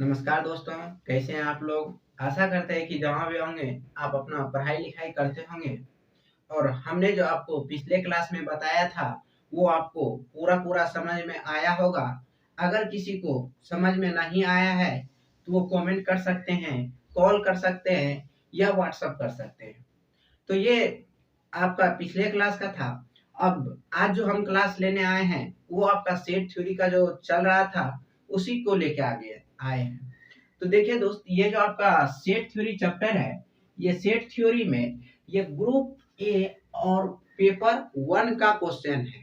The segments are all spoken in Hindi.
नमस्कार दोस्तों, कैसे हैं आप लोग। आशा करते हैं कि जहाँ भी होंगे आप अपना पढ़ाई लिखाई करते होंगे। और हमने जो आपको पिछले क्लास में बताया था वो आपको पूरा पूरा समझ में आया होगा। अगर किसी को समझ में नहीं आया है तो वो कमेंट कर सकते हैं, कॉल कर सकते हैं या व्हाट्सएप कर सकते हैं। तो ये आपका पिछले क्लास का था। अब आज जो हम क्लास लेने आए हैं वो आपका सेट थ्योरी का जो चल रहा था उसी को लेके आगे आए हैं। तो देखिए दोस्त, ये जो आपका सेट थ्योरी चैप्टर है, ये सेट थ्योरी में ये ग्रुप ए और पेपर 1 का क्वेश्चन है।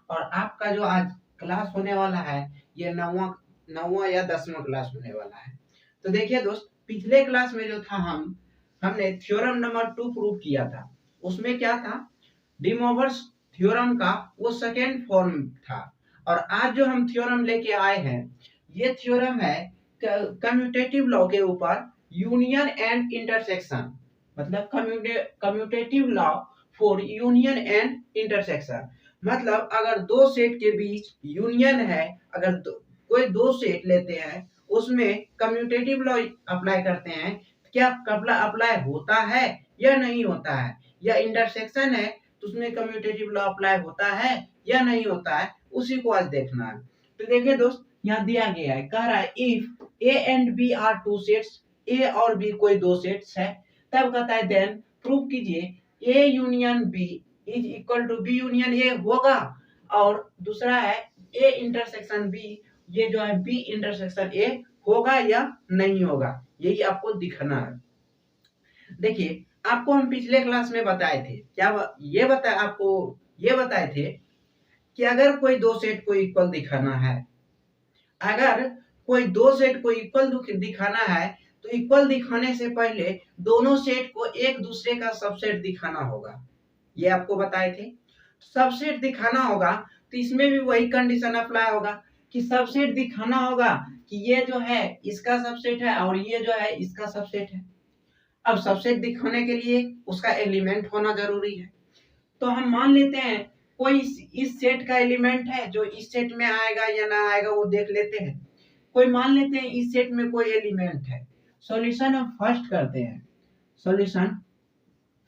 और आपका जो आज क्लास होने वाला है ये नौवां नौवां या 10वां क्लास होने वाला है। तो देखिए दोस्त, पिछले क्लास में जो था हमने थ्योरम नंबर 2 प्रूव किया था। उसमें क्या था, डी मोवर्स थ्योरम का वो सेकेंड फॉर्म था। और आज जो हम थ्योरम लेके आए हैं ये थ्योरम है कम्यूटेटिव लॉ के ऊपर, यूनियन एंड इंटरसेक्शन। मतलब commutative law for union and intersection. मतलब अगर दो सेट के बीच यूनियन है, अगर कोई दो सेट लेते हैं उसमें कम्यूटेटिव लॉ अप्लाई करते हैं, क्या अप्लाई होता है या नहीं होता है, या इंटरसेक्शन है तो उसमें कम्यूटेटिव लॉ अप्लाई होता है या नहीं होता है, उसी को आज देखना है। तो देखिए दोस्त, यहाँ दिया गया है, कह रहा है if A and B are two sets, A और बी कोई दो सेट्स है, तब कहता है देन प्रूव कीजिए A union B is equal to B union A होगा। और दूसरा है ए इंटरसेक्शन बी, ये जो है बी इंटरसेक्शन ए होगा या नहीं होगा, यही आपको दिखाना है। देखिए, आपको हम पिछले क्लास में बताए थे, क्या ये बताए थे कि अगर कोई दो सेट को इक्वल दिखाना है, अगर कोई दो सेट को इक्वल दिखाना है तो इक्वल दिखाने से पहले दोनों सेट को एक दूसरे का सबसेट दिखाना होगा। ये आपको बताए थे। सबसेट दिखाना होगा तो इसमें भी वही कंडीशन अप्लाई होगा कि सबसेट दिखाना होगा कि ये जो है इसका सबसेट है और ये जो है इसका सबसेट है। अब सबसेट दिखाने के लिए उसका एलिमेंट होना जरूरी है। तो हम मान लेते हैं कोई इस सेट का एलिमेंट है जो इस सेट में आएगा या ना आएगा वो देख लेते हैं। कोई मान लेते हैं इस सेट में कोई एलिमेंट है। सॉल्यूशन हम फर्स्ट करते हैं। सॉल्यूशन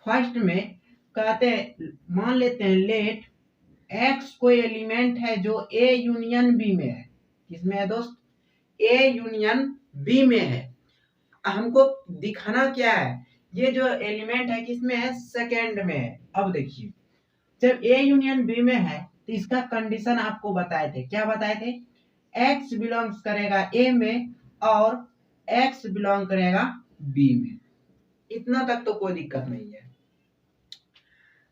फर्स्ट में कहते हैं, मान लेते हैं लेट एक्स कोई एलिमेंट है जो ए यूनियन बी में है। किसमें है दोस्त? ए यूनियन बी में है। हमको दिखाना क्या है, ये जो एलिमेंट है किसमें है? सेकेंड में है। अब देखिए, जब ए यूनियन बी में है तो इसका कंडीशन आपको बताए थे। क्या बताए थे? एक्स बिलोंग्स करेगा ए में और एक्स बिलोंग करेगा बी में। इतना तक तो कोई दिक्कत नहीं है।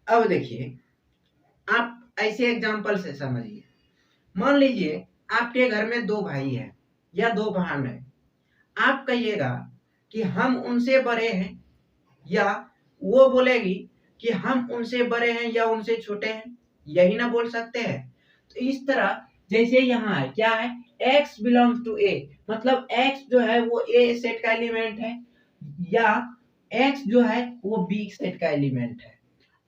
अब देखिए, आप ऐसे एग्जांपल से समझिए। मान लीजिए आपके घर में दो भाई हैं या दो बहन है। आप कहिएगा कि हम उनसे बड़े हैं, या वो बोलेगी कि हम उनसे बड़े हैं या उनसे छोटे हैं, यही ना बोल सकते हैं। तो इस तरह जैसे यहाँ है, क्या है? x बिलोंग्स टू a, मतलब x जो है वो a सेट का एलिमेंट है, या x जो है वो b सेट का एलिमेंट है।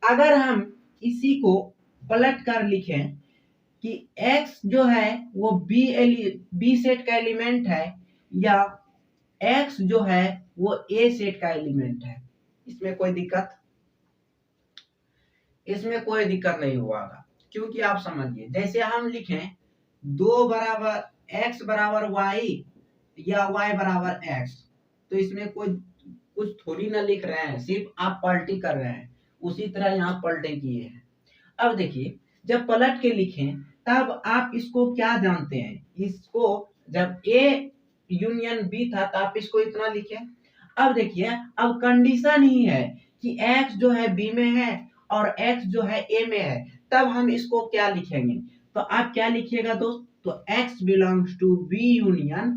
अगर हम इसी को पलट कर लिखें कि x जो है वो b सेट का एलिमेंट है, या x जो है वो a सेट का एलिमेंट है, इसमें कोई दिक्कत नहीं हुआ, क्योंकि आप समझिए, जैसे हम लिखें दो बराबर x बराबर y या y बराबर x, तो इसमें कोई कुछ थोड़ी ना लिख रहे हैं, सिर्फ आप पलटी कर रहे हैं। उसी तरह यहाँ पलटे किए हैं। अब देखिए, जब पलट के लिखें तब आप इसको क्या जानते हैं? इसको जब a यूनियन b था तो आप इसको इतना लिखें। अब देखिए, अब कंडीशन ही है कि x जो है b में है और x जो है a में है, तब हम इसको क्या लिखेंगे? तो आप क्या लिखिएगा दोस्त? तो x belongs to b union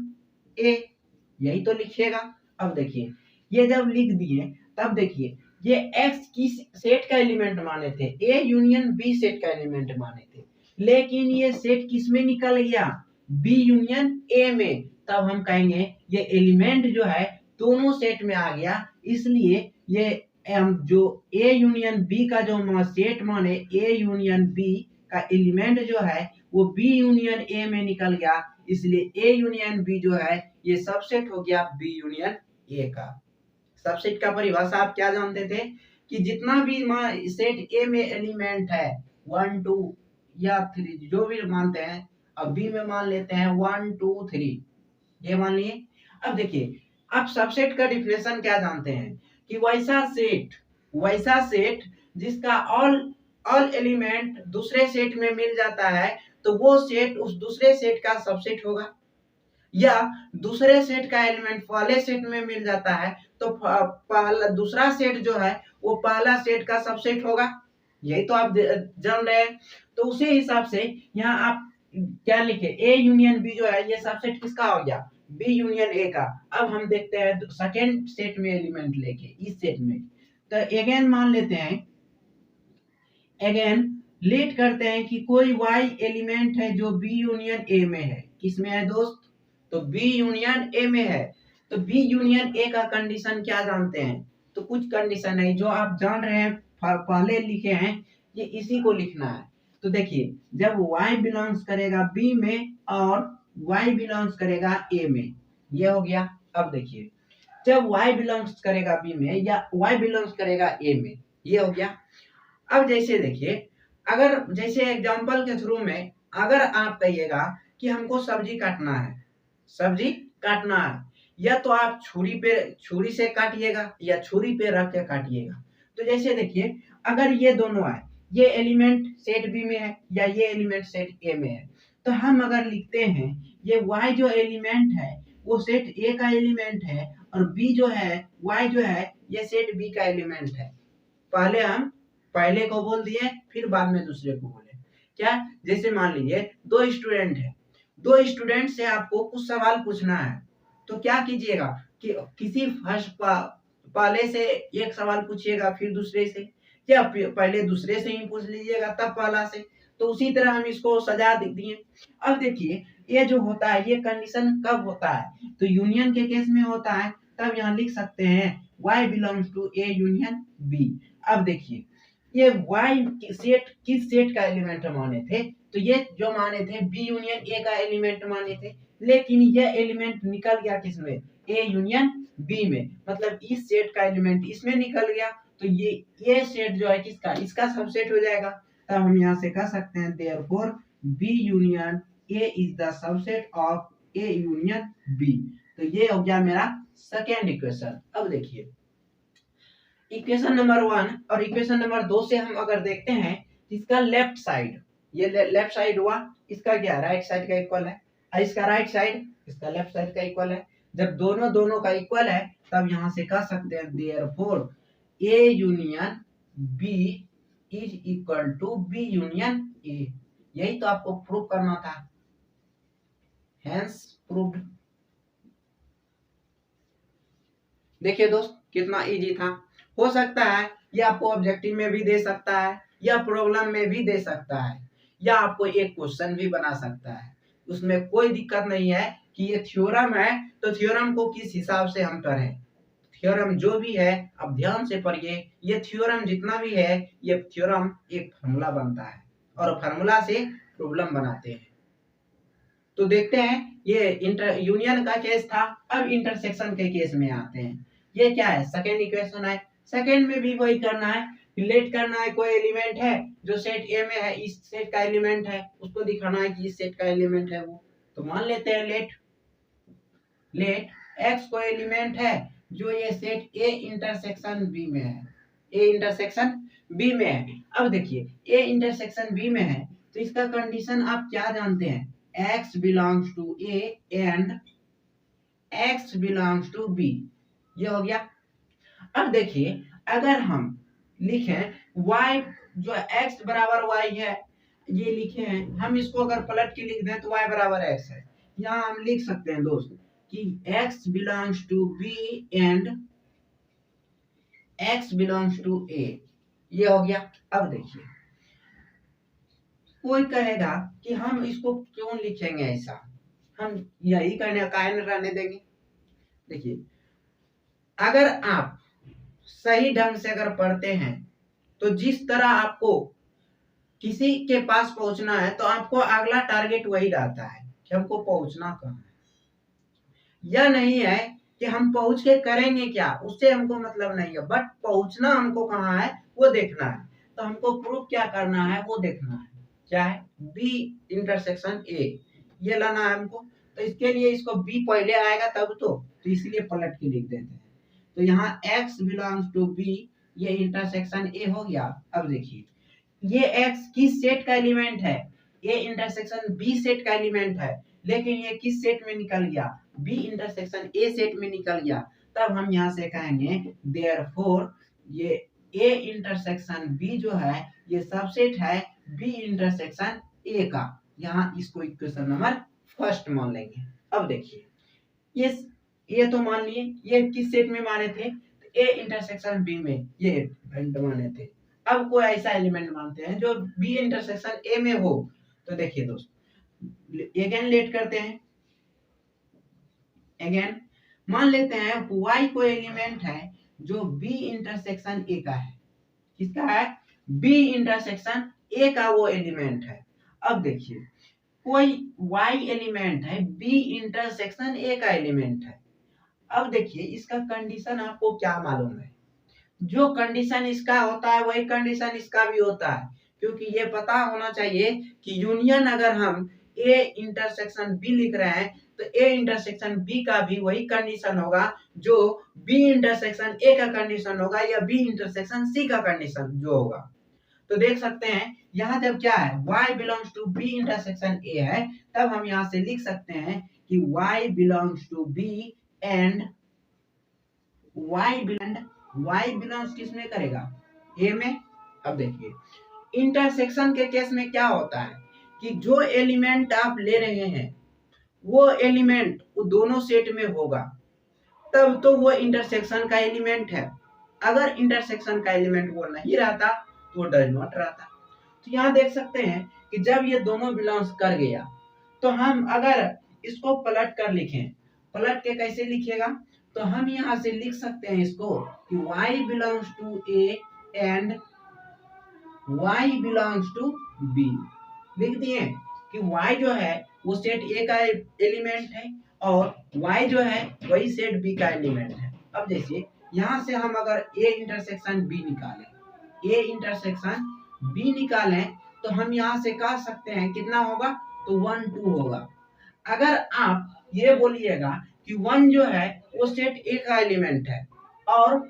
a, यही तो लिखिएगा। अब देखिए, ये जब लिख दिए तब देखिए, ये x किस सेट का एलिमेंट माने थे? a यूनियन b सेट का एलिमेंट माने थे, लेकिन ये सेट किस में निकल गया? b यूनियन a में। तब हम कहेंगे ये एलिमेंट जो है दोनों सेट में आ गया, इसलिए ये जो a यूनियन b का जो सेट माने a यूनियन b का एलिमेंट जो है वो बी यूनियन ए में निकल गया, इसलिए ए यूनियन बी जो है ये सबसेट हो गया बी यूनियन ए का। सबसेट का परिभाषा आप क्या जानते थे कि जितना भी सेट ए में एलिमेंट है 1 2 या 3 जो भी मानते हैं, अब बी में मान लेते हैं 1 2 3 ये मान लिए। अब देखिए आप सबसेट का डिफिनेशन क्या जानते हैं कि वैसा सेट जिसका ऑल एलिमेंट दूसरे सेट में मिल जाता है तो वो सेट उस दूसरे सेट का सबसेट होगा, या दूसरे सेट का एलिमेंट पहले सेट में मिल जाता है तो पहला दूसरा सेट जो है वो पहला सेट का सबसेट होगा। यही तो आप जान रहे हैं। तो उसी हिसाब से यहाँ आप क्या लिखे, ए यूनियन बी जो है ये सबसेट किसका हो गया, बी यूनियन ए का। अब हम देखते हैं सेकेंड सेट में एलिमेंट लेके इस सेट में, तो अगेन मान लेते हैं, अगेन लेट करते हैं कि कोई y एलिमेंट है जो b यूनियन a में है। किसमें है दोस्त, तो b यूनियन a में है। तो b यूनियन a का कंडीशन क्या जानते हैं, तो कुछ कंडीशन है जो आप जान रहे हैं पहले लिखे हैं, ये इसी को लिखना है। तो देखिए जब y बिलोंग्स करेगा b में और y बिलोंग्स करेगा a में, ये हो गया। अब देखिए जब y बिलोंग्स करेगा b में या y बिलोंग्स करेगा a में, ये हो गया। अब जैसे देखिए अगर जैसे एग्जांपल के थ्रू में अगर आप कहिएगा कि हमको सब्जी काटना है, या तो आप छुरी से काटिएगा या छुरी पे रख के काटिएगा। तो जैसे देखिए अगर ये दोनों है, ये एलिमेंट सेट बी में है या ये एलिमेंट सेट ए में है, तो हम अगर लिखते हैं ये y जो एलिमेंट है वो सेट ए का एलिमेंट है और b जो है y जो है ये सेट बी का एलिमेंट है। पहले हम पहले को बोल दिए फिर बाद में दूसरे को बोले। क्या, जैसे मान लीजिए दो स्टूडेंट है, दो स्टूडेंट से आपको कुछ सवाल पूछना है, तो क्या कीजिएगा कि किसी फर्स्ट पहले से एक सवाल पूछिएगा फिर दूसरे से, या पहले दूसरे से ही पूछ लीजिएगा तब पहला से। तो उसी तरह हम इसको सजा दिए। अब देखिए ये जो होता है ये कंडीशन कब होता है, तो यूनियन के केस में होता है, तब यहाँ लिख सकते हैं y belongs to a union b। अब देखिए ये y सेट किस सेट का एलिमेंट माने थे, तो ये जो माने थे b यूनियन a का एलिमेंट माने थे, लेकिन ये एलिमेंट निकल गया किसमें, a यूनियन b में, मतलब इस सेट का एलिमेंट इसमें निकल गया। तो ये सेट जो है किसका, इसका सबसेट हो जाएगा। तब हम यहाँ से कह सकते हैं therefore b union a is the subset of a union b। तो ये हो गया मेरा सेकेंड इक्वेशन। अब देखिए इक्वेशन नंबर 1 और इक्वेशन नंबर 2 से हम अगर देखते हैं इसका लेफ्ट साइड, ये लेफ्ट साइड हुआ, इसका क्या राइट साइड का इक्वल है, और इसका राइट साइड इसका लेफ्ट साइड का इक्वल है। जब दोनों का इक्वल है तब यहाँ से कह सकते हैं therefore a union b is equal to b union a। यही तो आपको प्रूव करना था, हेंस प्रूव्ड। देखिए दोस्त कितना इजी था। हो सकता है ये आपको ऑब्जेक्टिव में भी दे सकता है या प्रॉब्लम में भी दे सकता है या आपको एक क्वेश्चन भी बना सकता है, उसमें कोई दिक्कत नहीं है कि ये थ्योरम है तो थ्योरम को किस हिसाब से हम करें। थ्योरम जो भी है अब ध्यान से पढ़िए, ये थ्योरम जितना भी है ये थ्योरम एक फार्मूला बनता है और फार्मूला से प्रॉब्लम बनाते हैं। तो देखते हैं ये यूनियन का केस था, अब इंटरसेक्शन के केस में आते हैं। ये क्या है, सेकेंड इक्वेशन है, सेकेंड में भी वही करना है, रिलेट करना है। कोई एलिमेंट है जो सेट ए में है, इस सेट का एलिमेंट है, उसको दिखाना है कि इस सेट का एलिमेंट है वो। तो मान लेते हैं लेट x को एलिमेंट है जो ये सेट ए इंटरसेक्शन बी में है, ए इंटरसेक्शन बी में है। अब देखिए ए इंटरसेक्शन बी में है तो इसका कंडीशन आप क्या जानते हैं, x belongs to a and x belongs to b। ये हो गया। अब देखिए अगर हम लिखें y जो x बराबर y है, ये लिखे हैं हम, इसको अगर पलट के लिख दें तो y बराबर x है। यहाँ हम लिख सकते हैं दोस्त कि x belongs to b and x belongs to a। ये हो गया। अब देखिए कोई कहेगा कि हम इसको क्यों लिखेंगे ऐसा, हम यही रहने देंगे। देखिए अगर आप सही ढंग से अगर पढ़ते हैं तो जिस तरह आपको किसी के पास पहुंचना है तो आपको अगला टारगेट वही रहता है कि हमको पहुंचना कहाँ है। यह नहीं है कि हम पहुंच के करेंगे क्या, उससे हमको मतलब नहीं है, बट पहुंचना हमको कहाँ है वो देखना है। तो हमको प्रूफ क्या करना है वो देखना है। क्या है? बी इंटरसेक्शन ए, ये लाना है हमको। तो इसके लिए इसको बी पहले आएगा तब तो इसलिए पलट के लिख देते हैं। तो यहाँ x बिलोंग्स टू बी, ये इंटरसेक्शन ए हो गया। अब देखिए ये x किस सेट का एलिमेंट है? ए इंटरसेक्शन बी सेट का एलिमेंट है, लेकिन ये किस सेट में निकल गया? बी इंटरसेक्शन ए सेट में निकल गया। तब हम यहाँ से कहेंगे देयरफॉर ये ए इंटरसेक्शन बी जो है ये सबसेट है बी इंटरसेक्शन ए का। यहाँ इसको इक्वेशन नंबर फर्स्ट मान लेंगे। अब देखिए ये तो मान लिए ये किस सेट में माने थे? ए इंटरसेक्शन बी में ये एलिमेंट माने थे। अब कोई ऐसा एलिमेंट मानते हैं जो बी इंटरसेक्शन ए में हो। तो देखिए दोस्त, अगेन लेट करते हैं। अगेन मान लेते हैं y कोई एलिमेंट है जो बी इंटरसेक्शन ए का है। किसका है? बी इंटरसेक्शन ए का वो एलिमेंट है। अब देखिए कोई y एलिमेंट है बी इंटरसेक्शन ए का एलिमेंट है। अब देखिए इसका कंडीशन आपको क्या मालूम है? जो कंडीशन इसका होता है वही कंडीशन इसका भी होता है, क्योंकि ये पता होना चाहिए कि यूनियन अगर हम ए इंटरसेक्शन बी लिख रहे हैं तो ए इंटरसेक्शन बी का भी वही कंडीशन होगा जो बी इंटरसेक्शन ए का कंडीशन होगा या बी इंटरसेक्शन सी का कंडीशन जो होगा। तो देख सकते हैं यहाँ जब क्या है y belongs to B intersection A है, तब हम यहाँ से लिख सकते हैं कि y belongs to B and y belongs किस में करेगा? ए में। अब देखिए इंटरसेक्शन के केस में क्या होता है कि जो एलिमेंट आप ले रहे हैं वो एलिमेंट वो दोनों सेट में होगा, तब तो वो इंटरसेक्शन का एलिमेंट है। अगर इंटरसेक्शन का एलिमेंट वो नहीं रहता तो डज नॉट रहता। तो यहाँ देख सकते हैं कि जब ये दोनों बिलोंग्स कर गया तो हम अगर इसको पलट कर लिखें, पलट के कैसे लिखेगा? तो हम यहाँ से लिख सकते हैं इसको कि y belongs to a and y belongs to b। लिख दिए कि y जो है वो सेट a का एलिमेंट है और y जो है वही सेट b का एलिमेंट है। अब देखिए यहाँ से हम अगर a इंटरसेक्शन b निकालें, a इंटरसेक्शन b निकालें तो हम यहाँ से कह सकते हैं कितना होगा? तो 1 2 होगा। अगर आप ये बोलिएगा कि 1 जो है वो सेट ए का एलिमेंट है और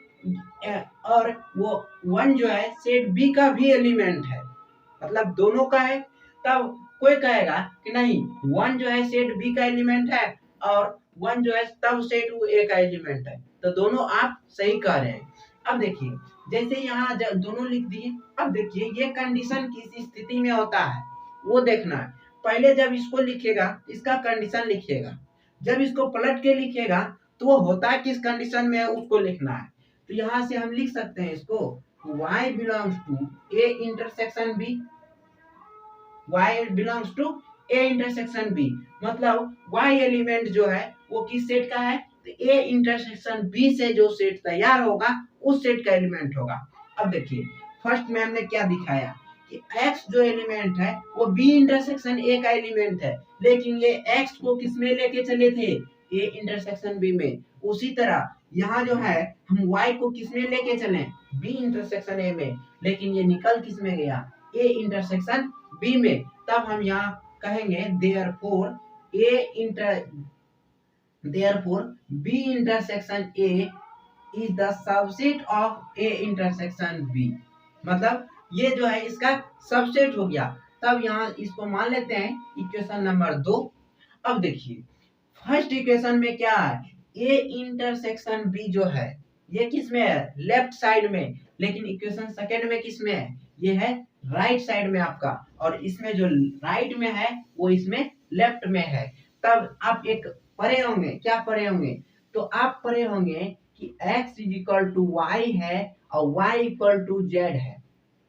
वो 1 जो है सेट बी का भी एलिमेंट है, मतलब दोनों का है, तब कोई कहेगा कि नहीं 1 जो है सेट बी का एलिमेंट है और 1 जो है तब सेट ए का एलिमेंट है। तो दोनों आप सही कह रहे हैं। अब देखिए जैसे यहाँ दोनों लिख दिए। अब देखिए ये कंडीशन किस स्थिति में होता है वो देखना है। पहले जब इसको लिखेगा इसका कंडीशन लिखिएगा, जब इसको पलट के लिखेगा तो वो होता है किस कंडीशन में है उसको लिखना है। तो यहाँ से हम लिख सकते हैं इसको y belongs to A intersection B, y belongs to A intersection B, मतलब y एलिमेंट जो है वो किस सेट का है? तो ए इंटरसेक्शन बी से जो सेट तैयार होगा उस सेट का एलिमेंट होगा। अब देखिए फर्स्ट में हमने क्या दिखाया कि x जो एलिमेंट है वो b इंटरसेक्शन a का एलिमेंट है, लेकिन ये x को किस में लेके चले थे? a इंटरसेक्शन b में। उसी तरह यहाँ जो है हम y को किस में लेके चले? b इंटरसेक्शन a में, लेकिन ये निकल किस में गया? a इंटरसेक्शन b में। तब हम यहाँ कहेंगे therefore b intersection a is the subset of a intersection b, मतलब ये जो है इसका सबसेट हो गया। तब यहाँ इसको मान लेते हैं इक्वेशन नंबर 2। अब देखिए फर्स्ट इक्वेशन में क्या है? a इंटरसेक्शन b जो है ये किस में है? लेफ्ट साइड में, लेकिन इक्वेशन सेकंड में किस में है? ये है राइट साइड में आपका, और इसमें जो राइट में है वो इसमें लेफ्ट में है। तब आप एक पढ़े होंगे, क्या पढ़े होंगे? तो आप पढ़े होंगे कि x is equal to y है और y इक्वल टू z है,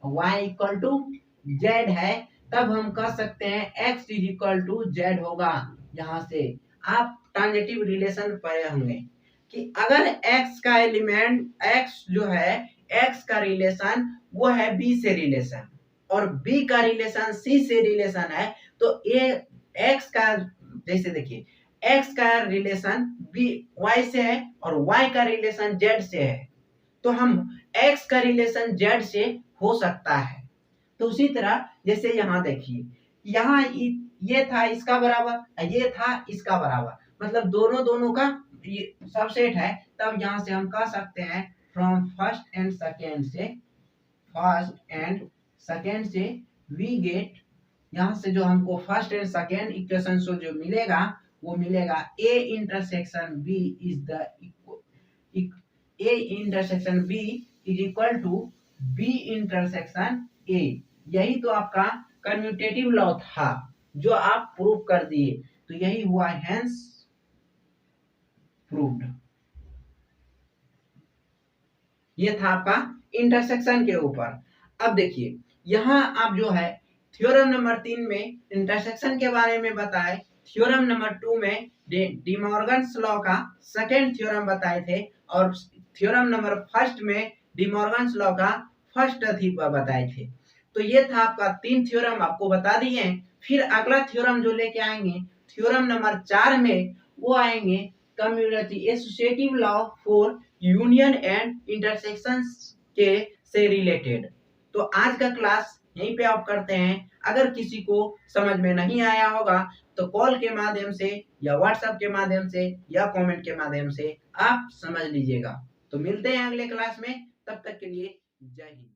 y इक्वल टू z है। तब हम कह सकते हैं x is equal to z होगा। यहाँ से आप ट्रांजिटिव रिलेशन पढ़े होंगे कि अगर x का एलिमेंट x जो है x का रिलेशन वो है b से रिलेशन और बी का रिलेशन सी से रिलेशन है, तो ए एक्स का, जैसे देखिए एक्स का रिलेशन बी वाई से है और वाई का रिलेशन जेड से है, तो हम एक्स का रिलेशन जेड से हो सकता है। तो उसी तरह जैसे यहाँ देखिए, यहाँ ये था इसका बराबर, ये था इसका बराबर, मतलब दोनों दोनों का सबसेट है, तब यहाँ से हम कह सकते हैं फ्रॉम फर्स्ट एंड सेकेंड से वी गेट, यहाँ से जो हमको फर्स्ट एंड सेकेंड इक्वेशन से जो मिलेगा वो मिलेगा A intersection B is equal to B intersection A. यही तो आपका कम्यूटेटिव लॉ था जो आप प्रूव कर दिए, तो यही हुआ हेंस प्रूव्ड। ये था आपका इंटरसेक्शन के ऊपर। अब देखिए यहाँ आप जो है थ्योरम नंबर 3 में इंटरसेक्शन के बारे में बताए, थ्योरम नंबर 2 में डिमॉर्गन्स लॉ का सेकेंड थ्योरम बताए थे, और थ्योरम नंबर फर्स्ट में डिमॉर्गन्स लॉ का फर्स्ट बताए थे। तो ये था आपका 3 थ्योरम आपको बता दिए हैं। फिर अगला थ्योरम जो लेके आएंगे थ्योरम नंबर 4 में, वो आएंगे community associative law for union and intersections के से रिलेटेड। तो आज का क्लास यहीं पे ऑफ करते हैं। अगर किसी को समझ में नहीं आया होगा तो कॉल के माध्यम से या व्हाट्सएप के माध्यम से या कमेंट के माध्यम से आप समझ लीजिएगा। तो मिलते हैं अगले क्लास में, तब तक के लिए जय हिंद।